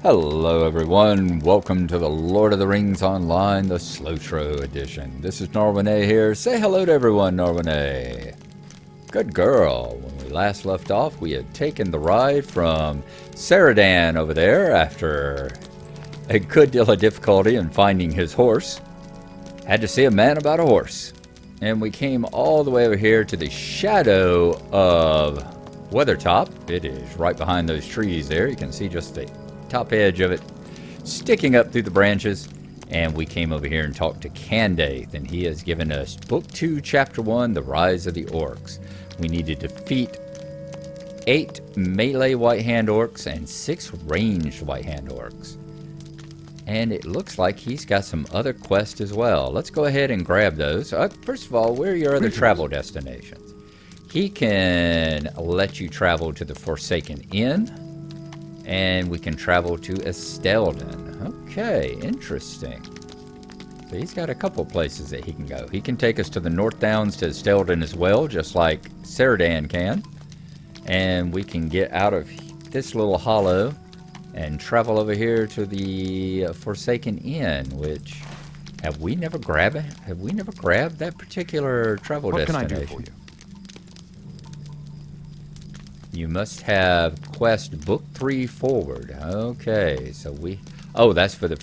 Hello everyone, welcome to the Lord of the Rings Online, the SLOTRO edition. This is Gnarlrynae here. Say hello to everyone, Gnarlrynae. Good girl. When we last left off, we had taken the ride from Ceradan over there after a good deal of difficulty in finding his horse. Had to see a man about a horse. And we came all the way over here to the shadow of Weathertop. It is right behind those trees there. You can see just the top edge of it sticking up through the branches, and we came over here and talked to Candace, and he has given us book 2 chapter 1, the rise of the orcs. We need to defeat 8 melee white hand orcs and 6 ranged white hand orcs, and it looks like he's got some other quests as well. Let's go ahead and grab those. First of all, where are your other travel destinations? He can let you travel to the Forsaken Inn, and we can travel to Estelden. Okay, interesting. So he's got a couple places that he can go. He can take us to the North Downs to Estelden as well, just like Ceradan can. And we can get out of this little hollow and travel over here to the Forsaken Inn, which have we never grabbed that particular travel destination? What can I do for you? You must have quest book 3 forward. Okay, so oh, that's for the,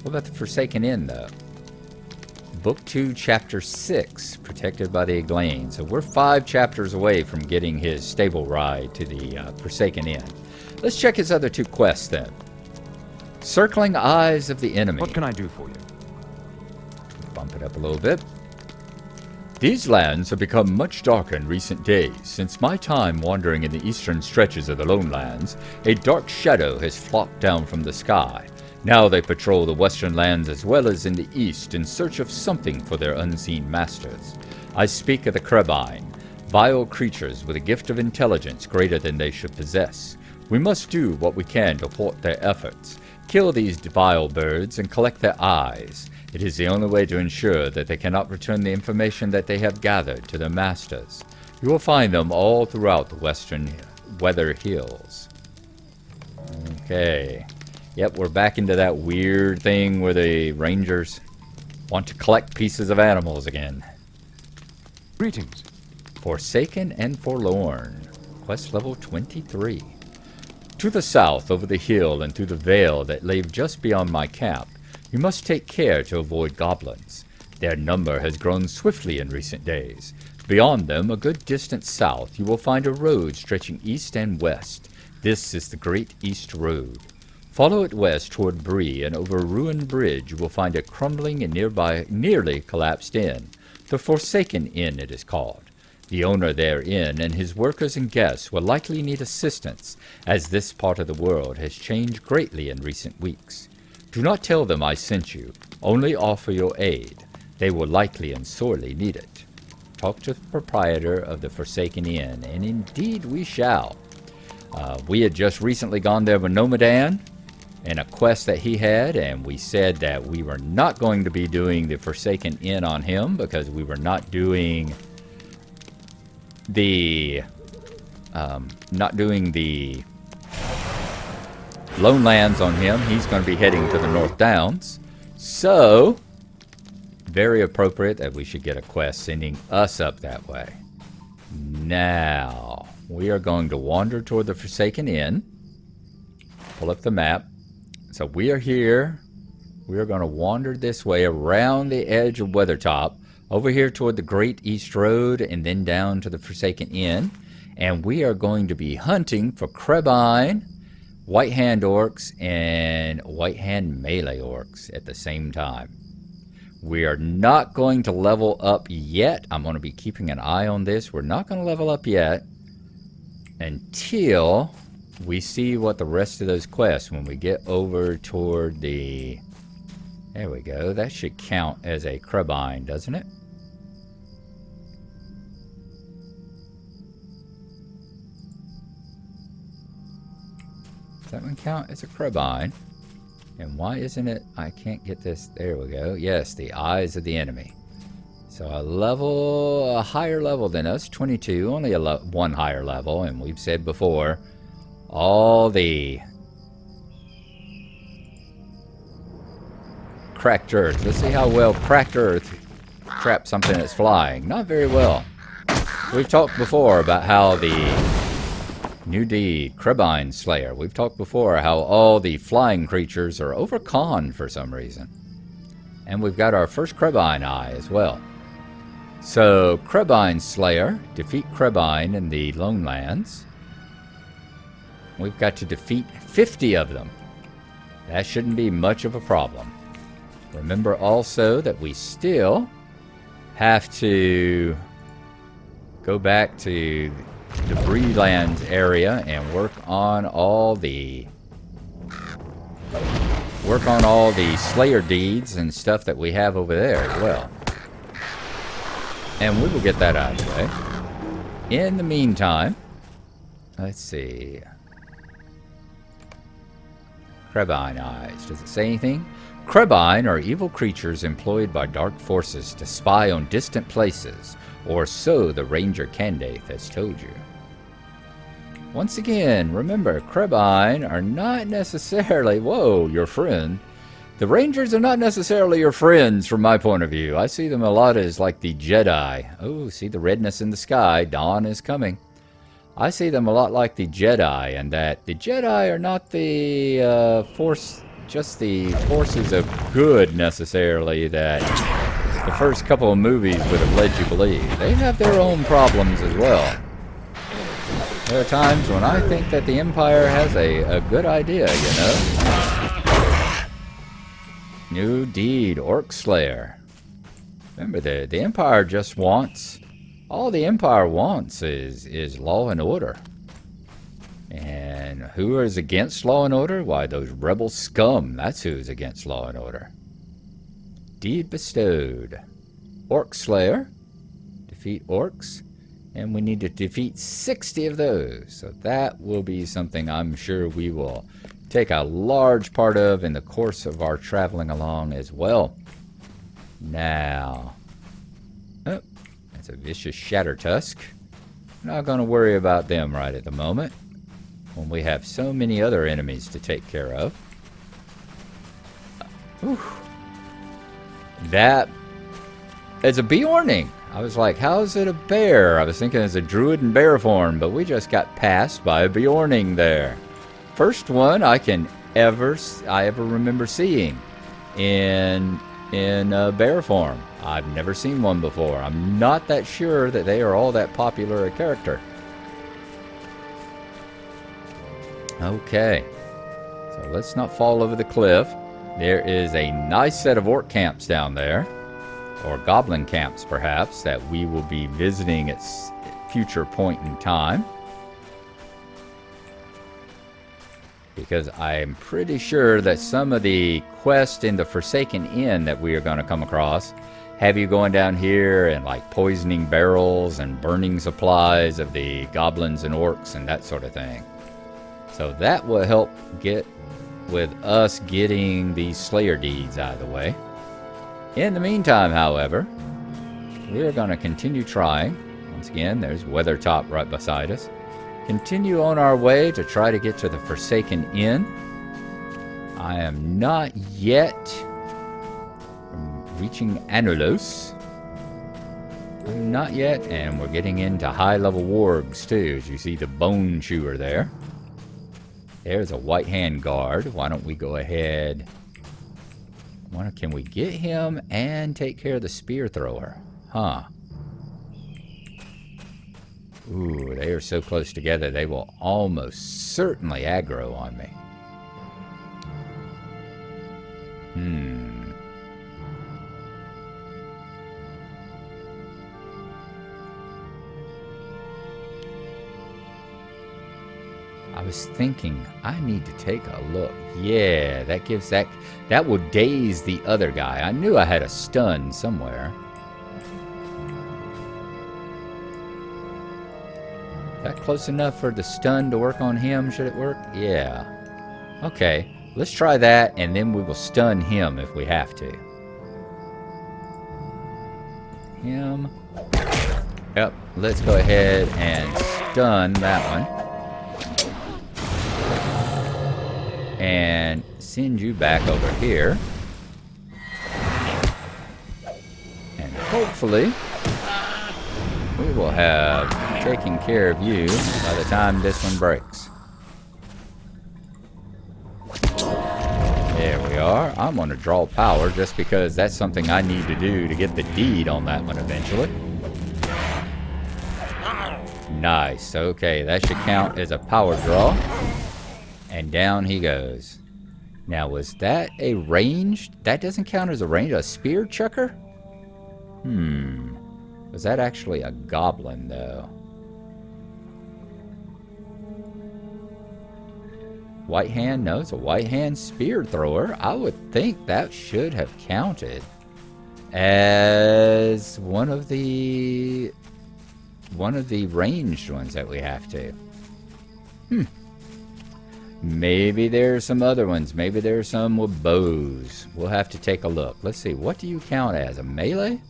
what about the Forsaken Inn though? Book 2 chapter 6, protected by the Eglain. So we're 5 chapters away from getting his stable ride to the Forsaken Inn. Let's check his other 2 quests then. Circling Eyes of the Enemy. What can I do for you? Bump it up a little bit. These lands have become much darker in recent days. Since my time wandering in the eastern stretches of the Lone Lands, a dark shadow has flocked down from the sky. Now they patrol the western lands as well as in the east in search of something for their unseen masters. I speak of the Crabine, vile creatures with a gift of intelligence greater than they should possess. We must do what we can to thwart their efforts. Kill these vile birds and collect their eyes. It is the only way to ensure that they cannot return the information that they have gathered to their masters. You will find them all throughout the western Weather Hills. Okay. Yep, we're back into that weird thing where the rangers want to collect pieces of animals again. Greetings. Forsaken and Forlorn. Quest level 23. To the south, over the hill and through the vale that lay just beyond my camp, you must take care to avoid goblins. Their number has grown swiftly in recent days. Beyond them, a good distance south, you will find a road stretching east and west. This is the Great East Road. Follow it west toward Bree, and over a ruined bridge you will find a crumbling and nearly collapsed inn. The Forsaken Inn it is called. The owner therein and his workers and guests will likely need assistance, as this part of the world has changed greatly in recent weeks. Do not tell them I sent you, only offer your aid. They will likely and sorely need it. Talk to the proprietor of the Forsaken Inn, and indeed we shall. We had just recently gone there with Gnomadan, in a quest that he had, and we said that we were not going to be doing the Forsaken Inn on him, because we were not doing the Lone Lands on him. He's going to be heading to the North Downs. So, very appropriate that we should get a quest sending us up that way. Now, we are going to wander toward the Forsaken Inn. Pull up the map. So we are here. We are going to wander this way around the edge of Weathertop, over here toward the Great East Road, and then down to the Forsaken Inn. And we are going to be hunting for Crabine, White Hand Orcs, and White Hand Melee Orcs at the same time. We are not going to level up yet. I'm going to be keeping an eye on this. We're not going to level up yet until we see what the rest of those quests, when we get over toward the... There we go. That should count as a Crabine, doesn't it? that one count as a crabine? And why isn't it? I can't get this. There we go. Yes, the eyes of the enemy. So a higher level than us, 22, only one higher level. And we've said before, all the cracked earth. Let's see how well cracked earth traps something that's flying. Not very well. We've talked before about how the new deed, Crabine Slayer. We've talked before how all the flying creatures are overconned for some reason. And we've got our first Crabine eye as well. So, Crabine Slayer, defeat Crabine in the Lone Lands. We've got to defeat 50 of them. That shouldn't be much of a problem. Remember also that we still have to go back to the Breelands area and work on all the Slayer deeds and stuff that we have over there as well. And we will get that out of the way. In the meantime, let's see. Crabine eyes. Does it say anything? Crabine are evil creatures employed by dark forces to spy on distant places, or so the Ranger Candace has told you. Once again, remember, Crabine are not necessarily, whoa, your friend. The Rangers are not necessarily your friends from my point of view. I see them a lot as like the Jedi. Oh, see the redness in the sky. Dawn is coming. I see them a lot like the Jedi, and that the Jedi are not the just the forces of good necessarily that the first couple of movies would have led you to believe. They have their own problems as well. There are times when I think that the Empire has a good idea, you know? New deed, Orc Slayer. Remember, the Empire just wants... All the Empire wants is law and order. And who is against law and order? Why, those rebel scum. That's who's against law and order. Deed bestowed. Orc Slayer. Defeat orcs. And we need to defeat 60 of those. So that will be something I'm sure we will take a large part of in the course of our traveling along as well. Now. Oh, that's a vicious Shattertusk. Not going to worry about them right at the moment, when we have so many other enemies to take care of. That is a Bjorning. I was like, how is it a bear? I was thinking it's a druid in bear form, but we just got passed by a Bjorning there. First one I ever remember seeing in bear form. I've never seen one before. I'm not that sure that they are all that popular a character. Okay, so let's not fall over the cliff. There is a nice set of orc camps down there, or goblin camps perhaps, that we will be visiting at a future point in time. Because I am pretty sure that some of the quests in the Forsaken Inn that we are going to come across have you going down here and like poisoning barrels and burning supplies of the goblins and orcs and that sort of thing. So that will help get with us getting these Slayer deeds out of the way. In the meantime, however, we're going to continue trying. Once again, there's Weathertop right beside us. Continue on our way to try to get to the Forsaken Inn. I am not yet reaching Anulos. I'm not yet, and we're getting into high-level wargs too, as you see the Bone Chewer there. There's a White Hand Guard. Why don't we go ahead... Can we get him and take care of the Spear Thrower? Huh. Ooh, they are so close together, they will almost certainly aggro on me. I was thinking, I need to take a look. Yeah, that will daze the other guy. I knew I had a stun somewhere. Is that close enough for the stun to work on him? Should it work? Yeah. Okay, let's try that, and then we will stun him if we have to. Him. Yep, let's go ahead and stun that one. And send you back over here. And hopefully, we will have taken care of you by the time this one breaks. There we are. I'm going to draw power just because that's something I need to do to get the deed on that one eventually. Nice. Okay, that should count as a power draw. And down he goes. Now, was that a ranged? That doesn't count as a ranged. A spear chucker? Was that actually a goblin, though? White hand? No, it's a white hand spear thrower. I would think that should have counted as one of the ranged ones that we have to. Maybe there's some other ones. Maybe there's some with bows. We'll have to take a look. Let's see. What do you count as? A melee?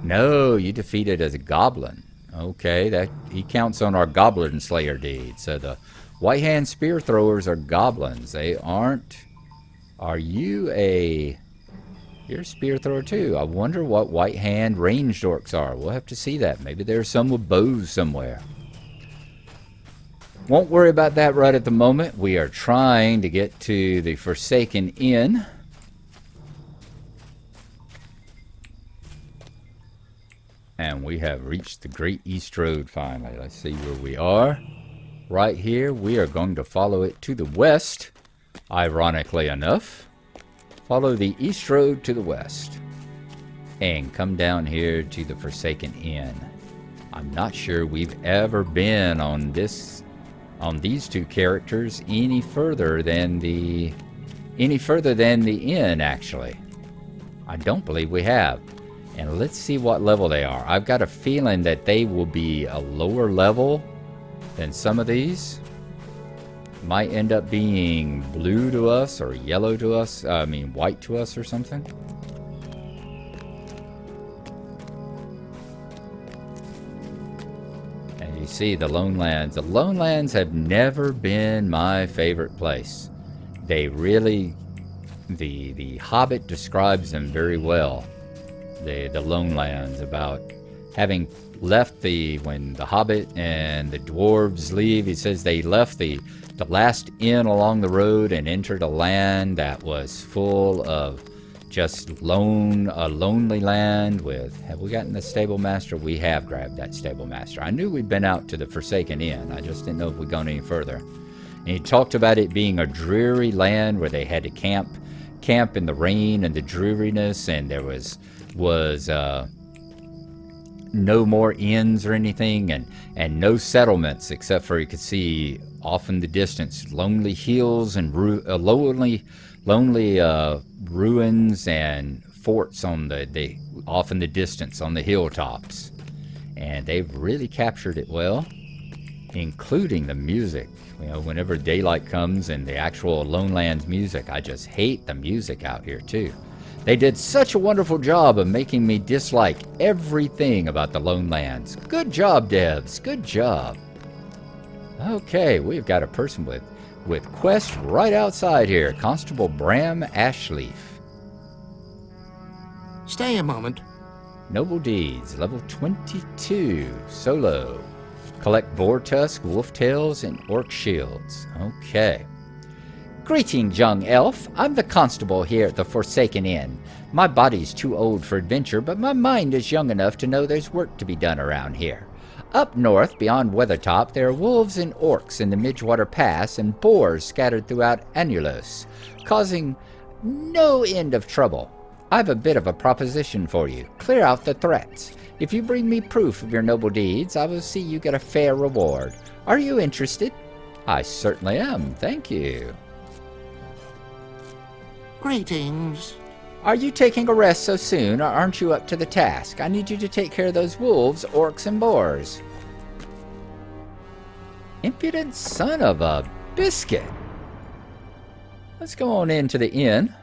No, you defeated as a goblin. Okay, that he counts on our goblin slayer deed. So the white hand spear throwers are goblins. They aren't. Are you a? You're a spear thrower too. I wonder what white hand ranged orcs are. We'll have to see that. Maybe there's some with bows somewhere. Won't worry about that right at the moment. We are trying to get to the Forsaken Inn. And we have reached the Great East Road finally. Let's see where we are. Right here, we are going to follow it to the west, ironically enough. Follow the East Road to the west. And come down here to the Forsaken Inn. I'm not sure we've ever been on these two characters any further than the inn, actually. I don't believe we have. And let's see what level they are. I've got a feeling that they will be a lower level than some of these. Might end up being blue to us or yellow to us. I mean white to us or something. And you see the Lone Lands. The Lone Lands have never been my favorite place. They really, the Hobbit describes them very well. The Lone Lands, about having left when the Hobbit and the dwarves leave, he says they left the last inn along the road and entered a land that was full of just a lonely land with, have we gotten the stable master? We have grabbed that stable master. I knew we'd been out to the Forsaken Inn. I just didn't know if we'd gone any further. And he talked about it being a dreary land where they had to camp in the rain and the dreariness, and there was no more inns or anything, and no settlements except for you could see off in the distance lonely hills and lonely ruins and forts on off in the distance on the hilltops. And they've really captured it well, including the music. You know, whenever daylight comes and the actual Lone Lands music, I just hate the music out here too. They did such a wonderful job of making me dislike everything about the Lone Lands. Good job, devs. Good job. Okay, we've got a person with quest right outside here. Constable Bram Ashleaf. Stay a moment. Noble Deeds, level 22, solo. Collect boar tusk, wolf tails, and orc shields. Okay. Greetings, young elf. I'm the constable here at the Forsaken Inn. My body's too old for adventure, but my mind is young enough to know there's work to be done around here. Up north, beyond Weathertop, there are wolves and orcs in the Midgewater Pass and boars scattered throughout Anulos, causing no end of trouble. I've a bit of a proposition for you. Clear out the threats. If you bring me proof of your noble deeds, I will see you get a fair reward. Are you interested? I certainly am, thank you. Greetings. Are you taking a rest so soon, or aren't you up to the task? I need you to take care of those wolves, orcs, and boars. Impudent son of a biscuit. Let's go on into the inn.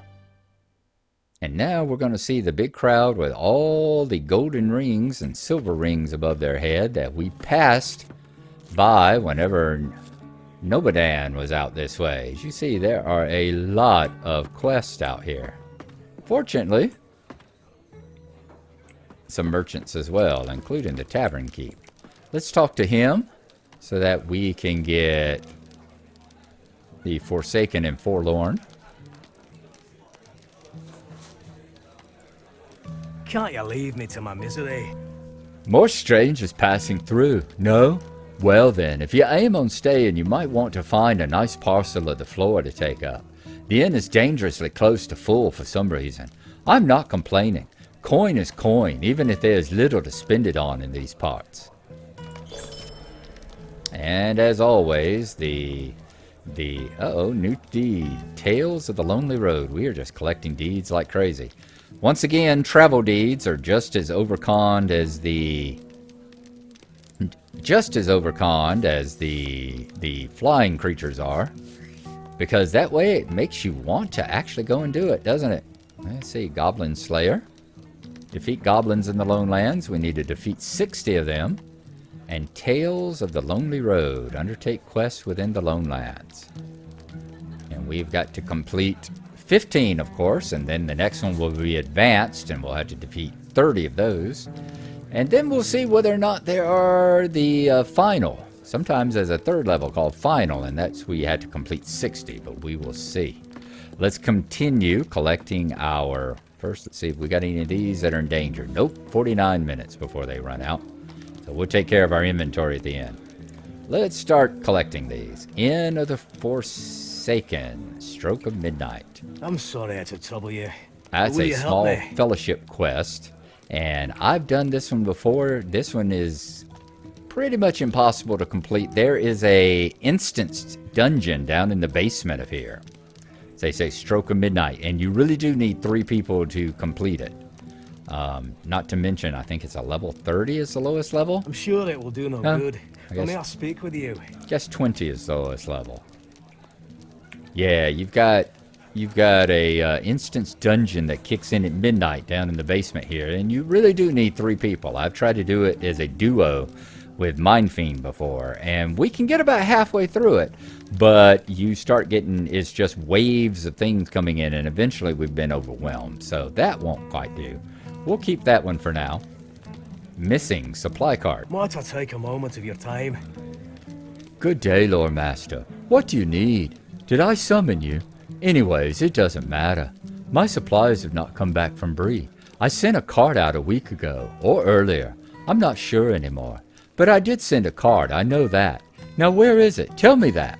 And now we're going to see the big crowd with all the golden rings and silver rings above their head that we passed by whenever Gnomadan was out this way. As you see, there are a lot of quests out here. Fortunately, some merchants as well, including the tavern keep. Let's talk to him so that we can get the Forsaken and Forlorn. Can't you leave me to my misery? More strangers passing through. No? Well then, if you aim on staying, you might want to find a nice parcel of the floor to take up. The inn is dangerously close to full for some reason. I'm not complaining. Coin is coin, even if there's little to spend it on in these parts. And as always, the new deed. Tales of the Lonely Road. We are just collecting deeds like crazy. Once again, travel deeds are just as overconned as the flying creatures are, because that way it makes you want to actually go and do it, doesn't it? Let's see, Goblin Slayer. Defeat goblins in the Lone Lands. We need to defeat 60 of them. And Tales of the Lonely Road. Undertake quests within the Lone Lands. And we've got to complete 15, of course, and then the next one will be advanced, and we'll have to defeat 30 of those. And then we'll see whether or not there are the final. Sometimes there's a third level called final, and that's where you have to complete 60, but we will see. Let's continue collecting our... First, let's see if we got any of these that are in danger. Nope, 49 minutes before they run out. So we'll take care of our inventory at the end. Let's start collecting these. Inn of the Forsaken, Stroke of Midnight. I'm sorry to trouble you. That's Will a you help small me? fellowship quest. And I've done this one before. This one is pretty much impossible to complete. There is a instanced dungeon down in the basement of here. They say Stroke of Midnight, and you really do need 3 people to complete it. Not to mention, I think it's a level 30 is the lowest level. I'm sure it will do no Huh? good. I guess- May I speak with you? I guess 20 is the lowest level. Yeah, you've got a instance dungeon that kicks in at midnight down in the basement here, and you really do need 3 people. I've tried to do it as a duo with Mindfiend before, and we can get about halfway through it, but you start getting, it's just waves of things coming in, and eventually we've been overwhelmed, so that won't quite do. We'll keep that one for now. Missing supply cart. Might I take a moment of your time? Good day, Lord Master. What do you need? Did I summon you? Anyways, it doesn't matter. My supplies have not come back from Bree. I sent a cart out a week ago, or earlier. I'm not sure anymore. But I did send a cart, I know that. Now where is it? Tell me that.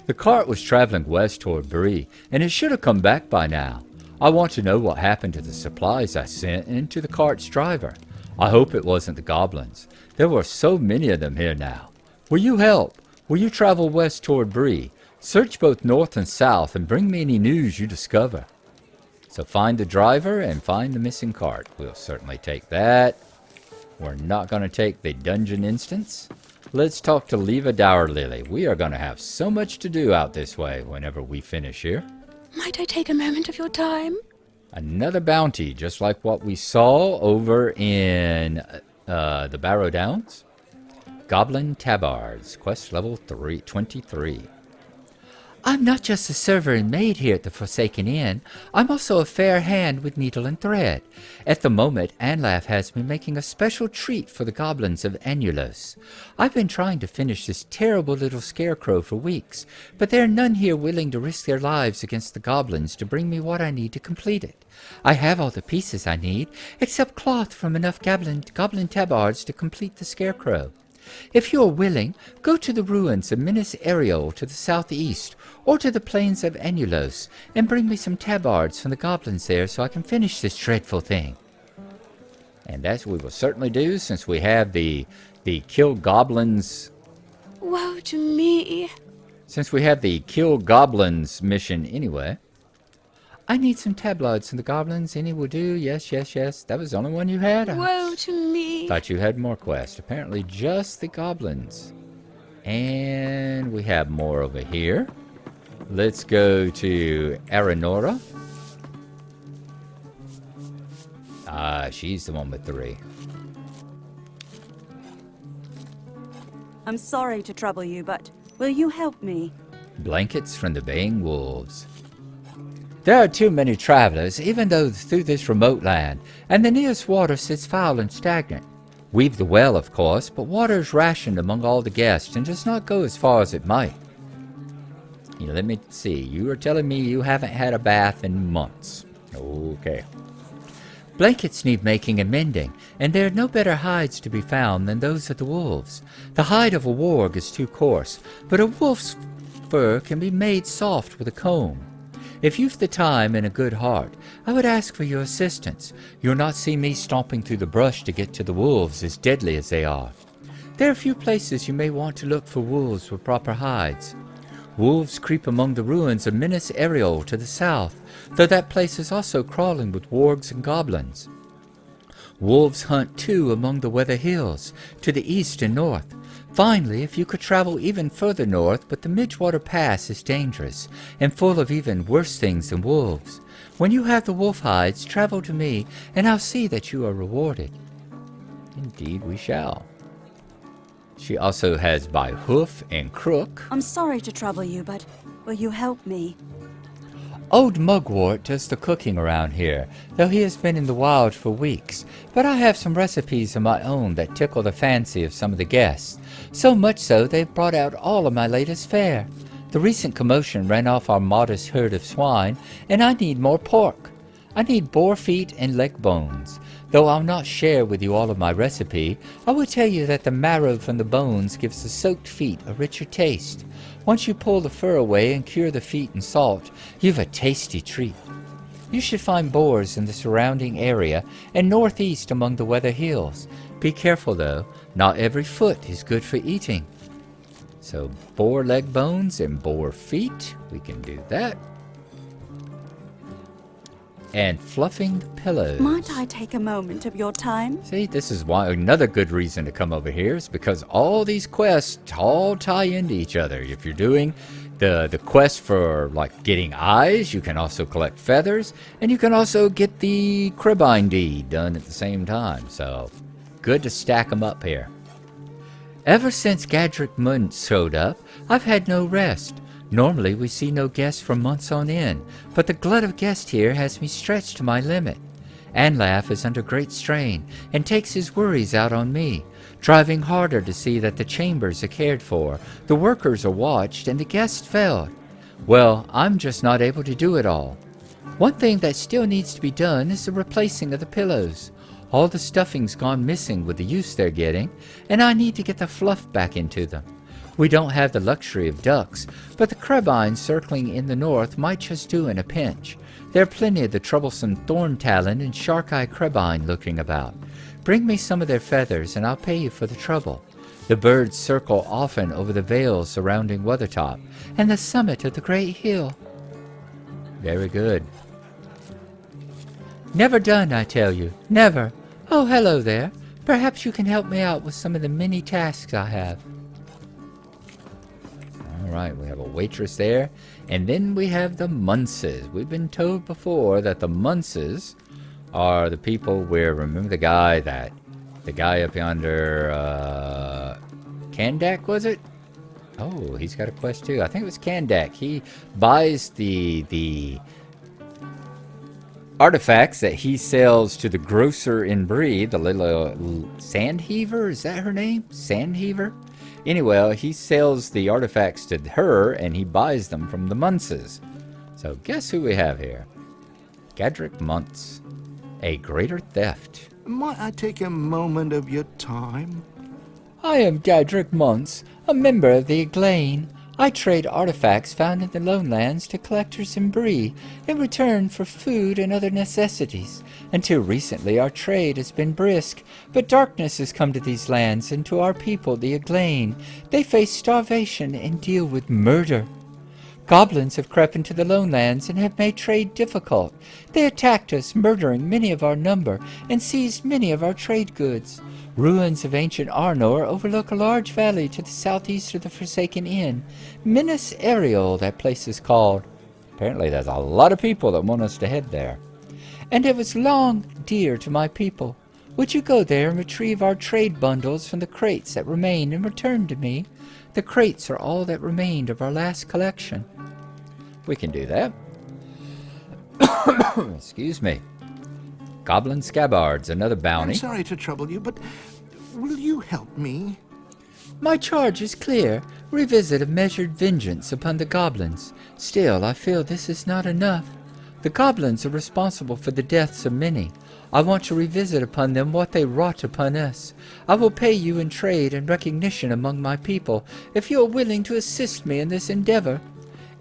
The cart was traveling west toward Bree, and it should have come back by now. I want to know what happened to the supplies I sent and to the cart's driver. I hope it wasn't the goblins. There were so many of them here now. Will you help? Will you travel west toward Bree? Search both north and south and bring me any news you discover. So find the driver and find the missing cart. We'll certainly take that. We're not going to take the dungeon instance. Let's talk to Leva Dowerlily. We are going to have so much to do out this way whenever we finish here. Might I take a moment of your time? Another bounty, just like what we saw over in the Barrow Downs. Goblin Tabards, quest level 23. I'm not just a server and maid here at the Forsaken Inn. I'm also a fair hand with needle and thread. At the moment, Anlaf has me making a special treat for the goblins of Annulos. I've been trying to finish this terrible little scarecrow for weeks, but there are none here willing to risk their lives against the goblins to bring me what I need to complete it. I have all the pieces I need, except cloth from enough goblin tabards to complete the scarecrow. If you are willing, go to the ruins of Minas Ariel to the southeast, or to the plains of Annulos, and bring me some tabards from the goblins there so I can finish this dreadful thing. And that's what we will certainly do, since we have the kill goblins. Woe to me. Since we have the kill goblins mission anyway. I need some tabloids from the goblins. Any will do. Yes. That was the only one you had? Woe to me. Thought you had more quests. Apparently just the goblins. And we have more over here. Let's go to Aranora. Ah, she's the one with 3. I'm sorry to trouble you, but will you help me? Blankets from the baying wolves. There are too many travelers, even though through this remote land, and the nearest water sits foul and stagnant. We've the well, of course, but water is rationed among all the guests and does not go as far as it might. Let me see. You are telling me you haven't had a bath in months. Okay. Blankets need making and mending, and there are no better hides to be found than those of the wolves. The hide of a warg is too coarse, but a wolf's fur can be made soft with a comb. If you've the time and a good heart, I would ask for your assistance. You'll not see me stomping through the brush to get to the wolves, as deadly as they are. There are a few places you may want to look for wolves with proper hides. Wolves creep among the ruins of Minas Ariel to the south, though that place is also crawling with wargs and goblins. Wolves hunt too among the Weather Hills, to the east and north. Finally, if you could travel even further north, but the Midgewater Pass is dangerous, and full of even worse things than wolves. When you have the wolf hides, travel to me, and I'll see that you are rewarded. Indeed we shall. She also has by hoof and crook. I'm sorry to trouble you, but will you help me? Old Mugwort does the cooking around here, though he has been in the wild for weeks. But I have some recipes of my own that tickle the fancy of some of the guests. So much so they've brought out all of my latest fare. The recent commotion ran off our modest herd of swine, and I need more pork. I need boar feet and leg bones. Though I'll not share with you all of my recipe, I will tell you that the marrow from the bones gives the soaked feet a richer taste. Once you pull the fur away and cure the feet in salt, you've a tasty treat. You should find boars in the surrounding area and northeast among the Weather Hills. Be careful though, not every foot is good for eating. So boar leg bones and boar feet, we can do that. And fluffing the pillows. Might I take a moment of your time? See, this is why another good reason to come over here is because all these quests all tie into each other. If you're doing the quest for like getting eyes, you can also collect feathers, and you can also get the Cribine deed done at the same time. So good to stack them up here. Ever since Gadrick Muntz showed up, I've had no rest. Normally we see no guests for months on end, but the glut of guests here has me stretched to my limit. Anlaf is under great strain and takes his worries out on me, driving harder to see that the chambers are cared for, the workers are watched, and the guests fed. Well, I'm just not able to do it all. One thing that still needs to be done is the replacing of the pillows. All the stuffing's gone missing with the use they're getting, and I need to get the fluff back into them. We don't have the luxury of ducks, but the crabines circling in the north might just do in a pinch. There are plenty of the troublesome thorn-talon and shark-eye crabine looking about. Bring me some of their feathers, and I'll pay you for the trouble. The birds circle often over the vales surrounding Weathertop, and the summit of the great hill. Very good. Never done, I tell you. Never. Oh, hello there. Perhaps you can help me out with some of the many tasks I have. Alright, we have a waitress there. And then we have the Munces. We've been told before that the Munces are the people where, remember the guy up yonder, Kandak, was it? Oh, he's got a quest too. I think it was Kandak. He buys the artifacts that he sells to the grocer in Bree, the little Sandheaver, is that her name? Sandheaver? Anyway, he sells the artifacts to her, and he buys them from the Munces. So guess who we have here? Gadrick Muntz, a greater theft. Might I take a moment of your time? I am Gadrick Muntz, a member of the Aglain. I trade artifacts found in the Lonelands to collectors in Bree in return for food and other necessities. Until recently our trade has been brisk, but darkness has come to these lands and to our people, the Aglain. They face starvation and deal with murder. Goblins have crept into the lowlands and have made trade difficult. They attacked us, murdering many of our number, and seized many of our trade goods. Ruins of ancient Arnor overlook a large valley to the southeast of the Forsaken Inn. Minas Ariel, that place is called. Apparently there's a lot of people that want us to head there. And it was long dear to my people. Would you go there and retrieve our trade bundles from the crates that remain and return to me? The crates are all that remained of our last collection. We can do that. Excuse me. Goblin Scabbards, another bounty. I'm sorry to trouble you, but will you help me? My charge is clear. Revisit a measured vengeance upon the goblins. Still, I feel this is not enough. The goblins are responsible for the deaths of many. I want to revisit upon them what they wrought upon us. I will pay you in trade and recognition among my people, if you are willing to assist me in this endeavor.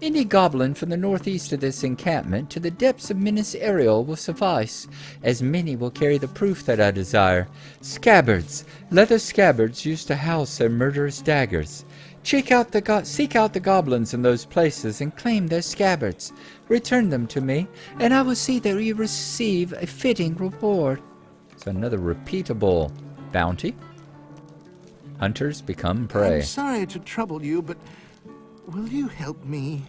Any goblin from the northeast of this encampment to the depths of Minas Ariel will suffice, as many will carry the proof that I desire. Scabbards, leather scabbards used to house their murderous daggers. Seek out the goblins in those places and claim their scabbards. Return them to me, and I will see that you receive a fitting reward. So another repeatable bounty. Hunters become prey. I'm sorry to trouble you, but will you help me?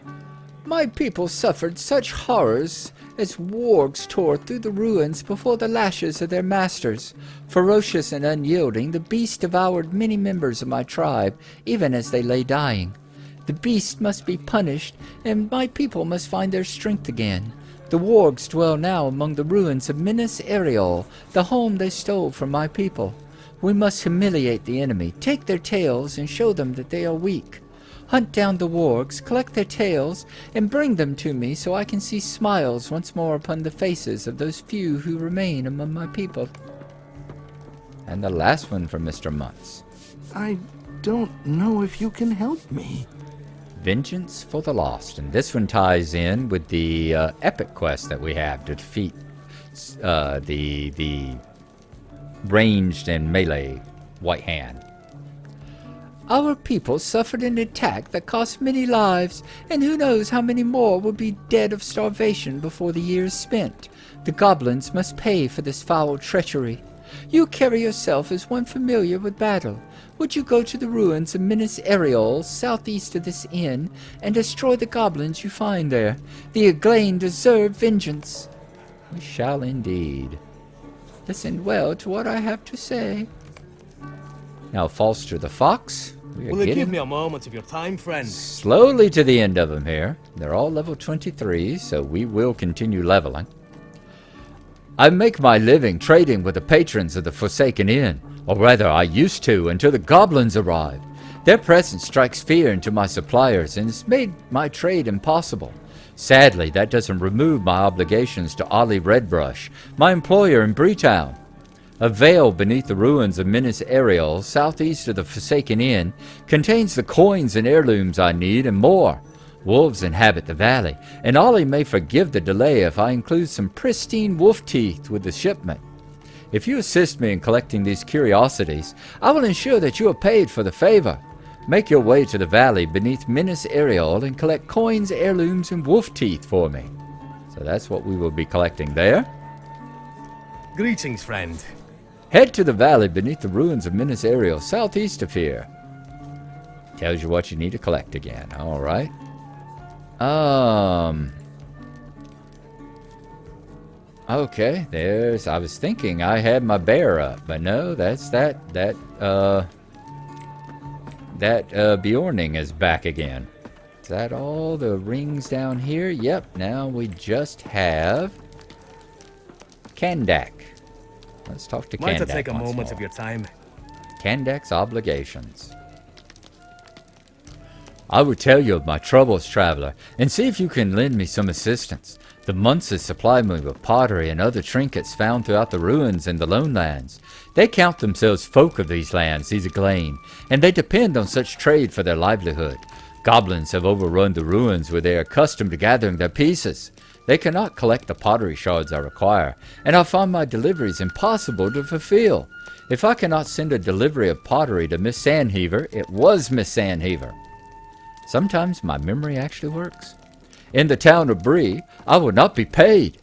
My people suffered such horrors as wargs tore through the ruins before the lashes of their masters. Ferocious and unyielding, the beast devoured many members of my tribe, even as they lay dying. The beast must be punished, and my people must find their strength again. The wargs dwell now among the ruins of Minas Ariel, the home they stole from my people. We must humiliate the enemy, take their tails, and show them that they are weak. Hunt down the wargs, collect their tails, and bring them to me so I can see smiles once more upon the faces of those few who remain among my people. And the last one from Mr. Muntz. I don't know if you can help me. Vengeance for the Lost. And this one ties in with the epic quest that we have to defeat the ranged and melee white hand. Our people suffered an attack that cost many lives, and who knows how many more will be dead of starvation before the year is spent. The goblins must pay for this foul treachery. You carry yourself as one familiar with battle. Would you go to the ruins of Minas Ariel, southeast of this inn, and destroy the goblins you find there? The Aglain deserve vengeance. We shall indeed. Listen well to what I have to say. Now, Falster the Fox. We are Will you getting give me a moment of your time, friend? slowly to the end of them here. They're all level 23, so we will continue leveling. I make my living trading with the patrons of the Forsaken Inn, or rather I used to until the goblins arrived. Their presence strikes fear into my suppliers and has made my trade impossible. Sadly, that doesn't remove my obligations to Ollie Redbrush, my employer in Breetown. A vale beneath the ruins of Minas Ariel, southeast of the Forsaken Inn, contains the coins and heirlooms I need and more. Wolves inhabit the valley, and Ollie may forgive the delay if I include some pristine wolf teeth with the shipment. If you assist me in collecting these curiosities, I will ensure that you are paid for the favor. Make your way to the valley beneath Minas Ariel and collect coins, heirlooms, and wolf teeth for me. So that's what we will be collecting there. Greetings, friend. Head to the valley beneath the ruins of Minas Ariel, southeast of here. Tells you what you need to collect again. All right. Okay, I was thinking I had my bear up, but no, that's that Bjorning is back again. Is that all the rings down here? Yep, now we just have Kandak. Let's talk to Kandak. Might I take a once moment more. of your time? Kandak's obligations. I would tell you of my troubles, traveler, and see if you can lend me some assistance. The Muntses supply me with pottery and other trinkets found throughout the ruins and the lone lands. They count themselves folk of these lands, these Aglain, and they depend on such trade for their livelihood. Goblins have overrun the ruins where they are accustomed to gathering their pieces. They cannot collect the pottery shards I require, and I find my deliveries impossible to fulfill. If I cannot send a delivery of pottery to Miss Sandheaver, it was Miss Sandheaver. Sometimes my memory actually works. In the town of Bree, I will not be paid.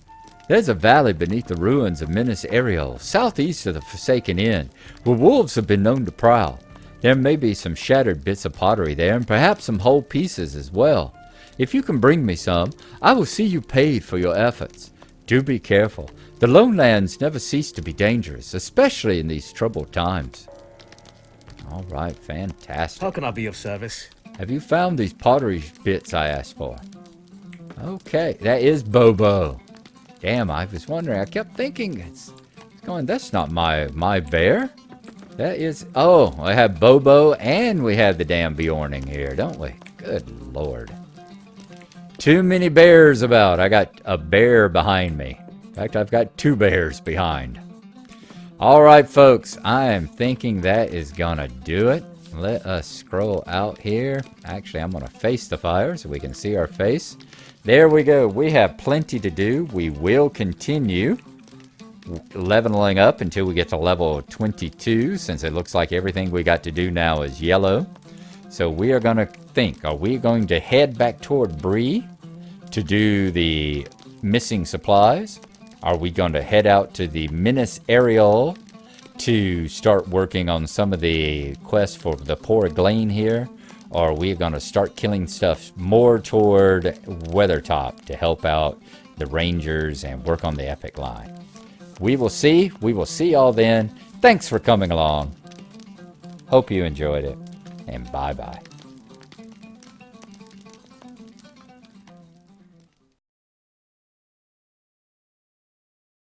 There's a valley beneath the ruins of Minas Ariel, southeast of the Forsaken Inn, where wolves have been known to prowl. There may be some shattered bits of pottery there, and perhaps some whole pieces as well. If you can bring me some, I will see you paid for your efforts. Do be careful. The lone lands never cease to be dangerous, especially in these troubled times. All right, fantastic. How can I be of service? Have you found these pottery bits I asked for? Okay, that is Bobo. Damn, I was wondering. I kept thinking, it's going, that's not my bear. That is, oh, I have Bobo and we have the damn Bjorning here, don't we? Good Lord. Too many bears about. I got a bear behind me. In fact, I've got 2 bears behind. All right, folks, I am thinking that is gonna do it. Let us scroll out here. Actually, I'm gonna face the fire so we can see our face. There we go. We have plenty to do. We will continue leveling up until we get to level 22, since it looks like everything we got to do now is yellow. So we are going to think, are we going to head back toward Bree to do the missing supplies? Are we going to head out to the Minas Ariel to start working on some of the quests for the poor Glane here? Or are we going to start killing stuff more toward Weathertop to help out the Rangers and work on the Epic line? We will see. We will see y'all then. Thanks for coming along. Hope you enjoyed it. And bye-bye.